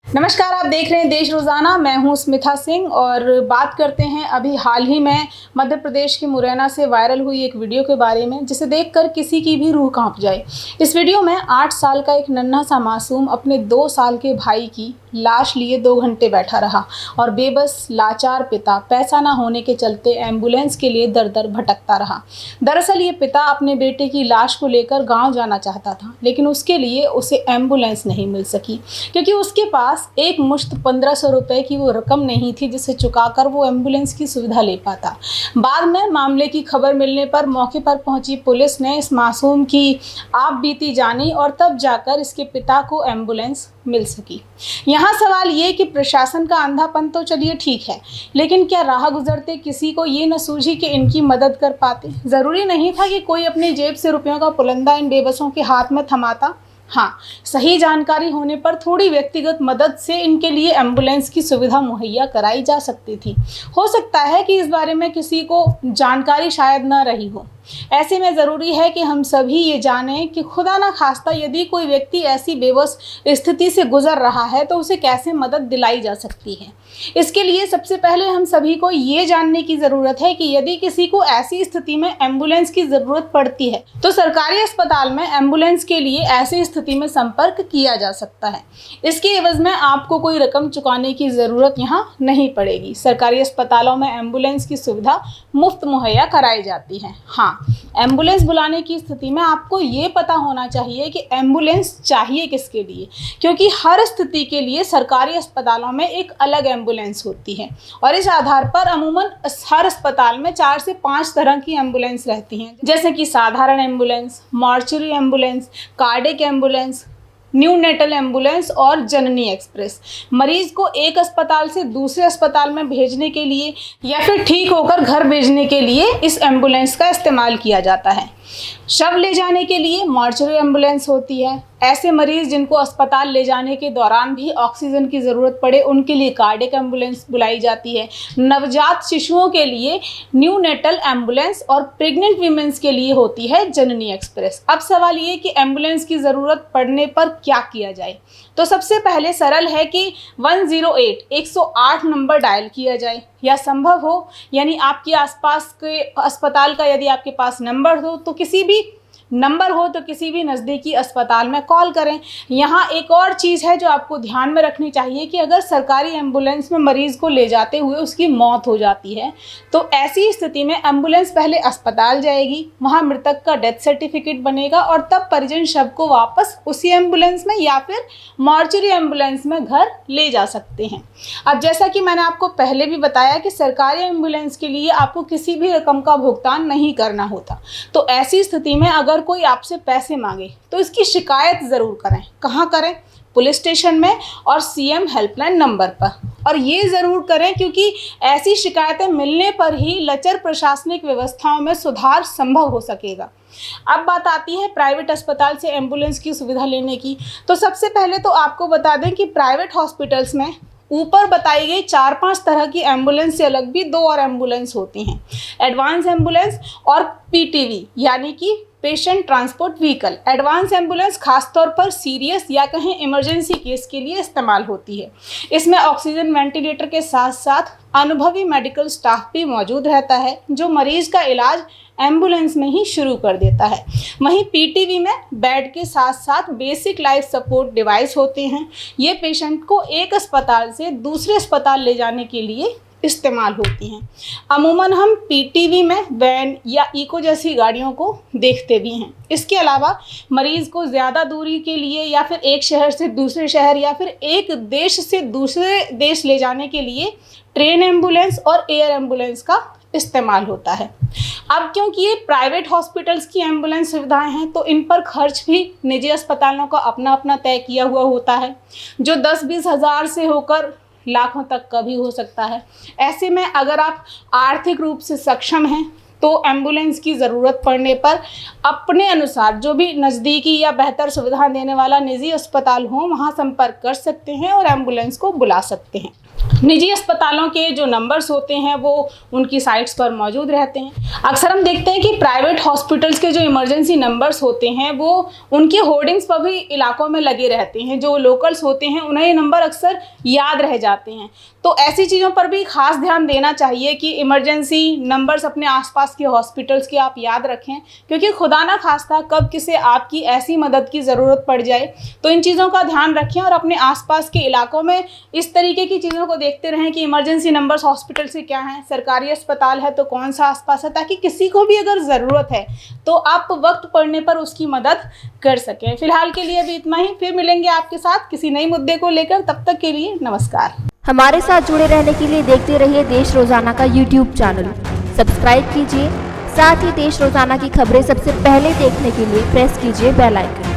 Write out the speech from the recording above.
नमस्कार, आप देख रहे हैं देश रोज़ाना। मैं हूं स्मिता सिंह और बात करते हैं अभी हाल ही में मध्य प्रदेश के मुरैना से वायरल हुई एक वीडियो के बारे में, जिसे देखकर किसी की भी रूह कांप जाए। इस वीडियो में 8 साल का एक नन्हा सा मासूम अपने 2 साल के भाई की लाश लिए 2 घंटे बैठा रहा और बेबस लाचार पिता पैसा ना होने के चलते एम्बुलेंस के लिए दर दर भटकता रहा। दरअसल ये पिता अपने बेटे की लाश को लेकर गाँव जाना चाहता था, लेकिन उसके लिए उसे एम्बुलेंस नहीं मिल सकी क्योंकि उसके पास एक मुश्त 1500 रुपए की वो रकम नहीं थी जिसे चुकाकर वो एम्बुलेंस की सुविधा ले पाता। बाद में मामले की खबर मिलने पर मौके पर पहुंची पुलिस ने इस मासूम की आप बीती जानी और तब जाकर इसके पिता को एम्बुलेंस मिल सकी। यहाँ सवाल ये कि प्रशासन का अंधापन तो चलिए ठीक है, लेकिन क्या राह गुजरते किसी को ये न सूझी कि इनकी मदद कर पाते? ज़रूरी नहीं था कि कोई अपनी जेब से रुपयों का पुलंदा इन बेबसों के हाथ में थमाता। हाँ, सही जानकारी होने पर थोड़ी व्यक्तिगत मदद से इनके लिए एम्बुलेंस की सुविधा मुहैया कराई जा सकती थी। हो सकता है कि इस बारे में किसी को जानकारी शायद न रही हो। ऐसे में ज़रूरी है कि हम सभी ये जानें कि खुदा ना खास्ता यदि कोई व्यक्ति ऐसी बेबस स्थिति से गुजर रहा है तो उसे कैसे मदद दिलाई जा सकती है। इसके लिए सबसे पहले हम सभी को ये जानने की ज़रूरत है कि यदि किसी को ऐसी स्थिति में एम्बुलेंस की ज़रूरत पड़ती है तो सरकारी अस्पताल में एम्बुलेंस के लिए ऐसी स्थिति में संपर्क किया जा सकता है। इसके एवज में आपको कोई रकम चुकाने की ज़रूरत यहाँ नहीं पड़ेगी। सरकारी अस्पतालों में एम्बुलेंस की सुविधा मुफ्त मुहैया कराई जाती है। हाँ, एम्बुलेंस बुलाने की स्थिति में आपको ये पता होना चाहिए कि एम्बुलेंस चाहिए किसके लिए, क्योंकि हर स्थिति के लिए सरकारी अस्पतालों में एक अलग एम्बुलेंस होती है और इस आधार पर अमूमन हर अस्पताल में 4 से 5 तरह की एम्बुलेंस रहती हैं, जैसे कि साधारण ambulance, mortuary ambulance, cardiac ambulance, neonatal ambulance और जननी एक्सप्रेस। मरीज को एक अस्पताल से दूसरे अस्पताल में भेजने के लिए या फिर ठीक होकर घर भेजने के लिए इस एम्बुलेंस का इस्तेमाल किया जाता है। शव ले जाने के लिए मॉर्चरी एम्बुलेंस होती है। ऐसे मरीज जिनको अस्पताल ले जाने के दौरान भी ऑक्सीजन की ज़रूरत पड़े उनके लिए कार्डियक एम्बुलेंस बुलाई जाती है। नवजात शिशुओं के लिए न्यूनेटल एम्बुलेंस और प्रेग्नेंट वीमेंस के लिए होती है जननी एक्सप्रेस। अब सवाल ये कि एम्बुलेंस की ज़रूरत पड़ने पर क्या किया जाए? तो सबसे पहले सरल है कि 108 नंबर डायल किया जाए, या संभव हो यानी आपके आसपास के अस्पताल का यदि आपके पास नंबर हो तो किसी भी नज़दीकी अस्पताल में कॉल करें। यहाँ एक और चीज़ है जो आपको ध्यान में रखनी चाहिए कि अगर सरकारी एम्बुलेंस में मरीज़ को ले जाते हुए उसकी मौत हो जाती है तो ऐसी स्थिति में एम्बुलेंस पहले अस्पताल जाएगी, वहाँ मृतक का डेथ सर्टिफिकेट बनेगा और तब परिजन शव को वापस उसी एम्बुलेंस में या फिर मॉर्चरी एम्बुलेंस में घर ले जा सकते हैं। अब जैसा कि मैंने आपको पहले भी बताया कि सरकारी एम्बुलेंस के लिए आपको किसी भी रकम का भुगतान नहीं करना होता, तो ऐसी स्थिति में अगर कोई आपसे पैसे मांगे तो इसकी शिकायत ज़रूर करें। कहाँ करें? पुलिस स्टेशन में और सीएम हेल्पलाइन नंबर पर। और ये ज़रूर करें क्योंकि ऐसी शिकायतें मिलने पर ही लचर प्रशासनिक व्यवस्थाओं में सुधार संभव हो सकेगा। अब बात आती है प्राइवेट अस्पताल से एम्बुलेंस की सुविधा लेने की। तो सबसे पहले तो आपको बता दें कि प्राइवेट हॉस्पिटल्स में ऊपर बताई गई 4-5 तरह की एम्बुलेंस से अलग भी 2 और एम्बुलेंस होती हैं, एडवांस एम्बुलेंस और पीटीवी यानी कि patient transport vehicle. Advance ambulance खासतौर पर सीरियस या कहीं इमरजेंसी केस के लिए इस्तेमाल होती है। इसमें ऑक्सीजन वेंटिलेटर के साथ साथ अनुभवी मेडिकल स्टाफ भी मौजूद रहता है जो मरीज का इलाज एम्बुलेंस में ही शुरू कर देता है। वहीं पीटीवी में बेड के साथ साथ बेसिक लाइफ सपोर्ट डिवाइस होते हैं। ये पेशेंट को एक अस्पताल से दूसरे अस्पताल ले जाने के लिए इस्तेमाल होती हैं। अमूमन हम पीटीवी में वैन या इको जैसी गाड़ियों को देखते भी हैं। इसके अलावा मरीज़ को ज़्यादा दूरी के लिए या फिर एक शहर से दूसरे शहर या फिर एक देश से दूसरे देश ले जाने के लिए ट्रेन एम्बुलेंस और एयर एम्बुलेंस का इस्तेमाल होता है। अब क्योंकि ये प्राइवेट हॉस्पिटल्स की एम्बुलेंस सुविधाएं हैं तो इन पर खर्च भी निजी अस्पतालों का अपना अपना तय किया हुआ होता है, जो 10-20 हज़ार से होकर लाखों तक का भी हो सकता है। ऐसे में अगर आप आर्थिक रूप से सक्षम हैं तो एम्बुलेंस की ज़रूरत पड़ने पर अपने अनुसार जो भी नज़दीकी या बेहतर सुविधा देने वाला निजी अस्पताल हो वहाँ संपर्क कर सकते हैं और एम्बुलेंस को बुला सकते हैं। निजी अस्पतालों के जो नंबर्स होते हैं वो उनकी साइट्स पर मौजूद रहते हैं। अक्सर हम देखते हैं कि प्राइवेट हॉस्पिटल्स के जो इमरजेंसी नंबर्स होते हैं वो उनके होर्डिंग्स पर भी इलाकों में लगे रहते हैं। जो लोकल्स होते हैं उन्हें ये नंबर अक्सर याद रह जाते हैं। तो ऐसी चीज़ों पर भी खास ध्यान देना चाहिए कि इमरजेंसी नंबर्स अपने आसपास के हॉस्पिटल्स के आप याद रखें, क्योंकि खुदा ना खास्ता कब किसे आपकी ऐसी मदद की ज़रूरत पड़ जाए। तो इन चीज़ों का ध्यान रखें और अपने आसपास के इलाकों में इस तरीके की चीज़ों को देखते रहें कि इमरजेंसी नंबर्स हॉस्पिटल से क्या हैं, सरकारी अस्पताल है तो कौन सा आसपास है, ताकि किसी को भी अगर ज़रूरत है तो आप वक्त पड़ने पर उसकी मदद कर सकें। फिलहाल के लिए अभी इतना ही, फिर मिलेंगे आपके साथ किसी नए मुद्दे को लेकर। तब तक के लिए नमस्कार। हमारे साथ जुड़े रहने के लिए देखते रहिए देश रोजाना का यूट्यूब चैनल सब्सक्राइब कीजिए। साथ ही देश रोजाना की खबरें सबसे पहले देखने के लिए प्रेस कीजिए बेल आइकन।